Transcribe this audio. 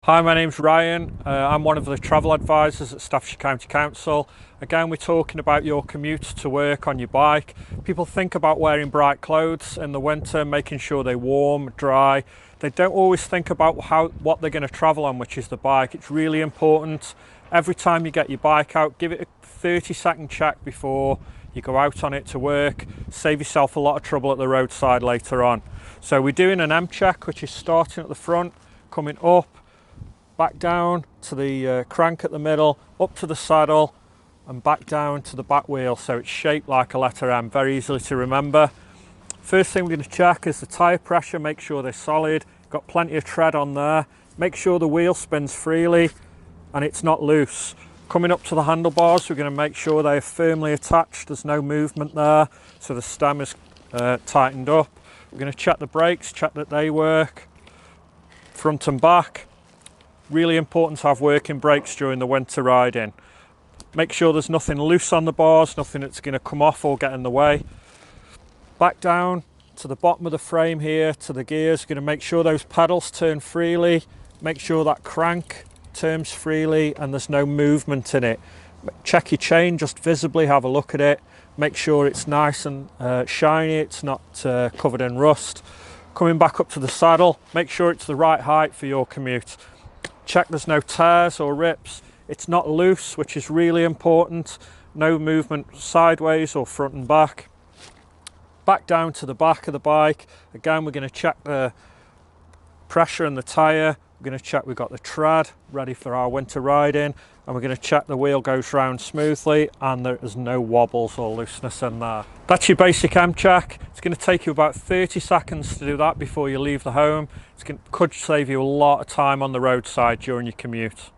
Hi, my name's Ryan. I'm one of the travel advisors at Staffordshire County Council. Again, we're talking about your commute to work on your bike. People think about wearing bright clothes in the winter, making sure they're warm, dry. They don't always think about what they're going to travel on, which is the bike. It's really important. Every time you get your bike out, give it a 30-second check before you go out on it to work. Save yourself a lot of trouble at the roadside later on. So we're doing an M check, which is starting at the front, coming up, back down to the crank at the middle, up to the saddle and back down to the back wheel, so it's shaped like a letter M, very easily to remember. First thing we're going to check is the tyre pressure, make sure they're solid, got plenty of tread on there, make sure the wheel spins freely and it's not loose. Coming up to the handlebars, we're going to make sure they're firmly attached, there's no movement there, so the stem is tightened up. We're going to check the brakes, check that they work, front and back. Really important to have working brakes during the winter riding. Make sure there's nothing loose on the bars, nothing that's going to come off or get in the way. Back down to the bottom of the frame here, to the gears. We're going to make sure those pedals turn freely. Make sure that crank turns freely and there's no movement in it. Check your chain, just visibly have a look at it. Make sure it's nice and shiny, it's not covered in rust. Coming back up to the saddle, make sure it's the right height for your commute. Check there's no tears or rips. It's not loose, which is really important. No movement sideways or front and back. Back down to the back of the bike. Again, we're going to check the pressure in the tyre. We're going to check we've got the tread ready for our winter riding. And we're going to check the wheel goes round smoothly and there is no wobbles or looseness in there. That's your basic M check. It's going to take you about 30 seconds to do that before you leave the home. Could save you a lot of time on the roadside during your commute.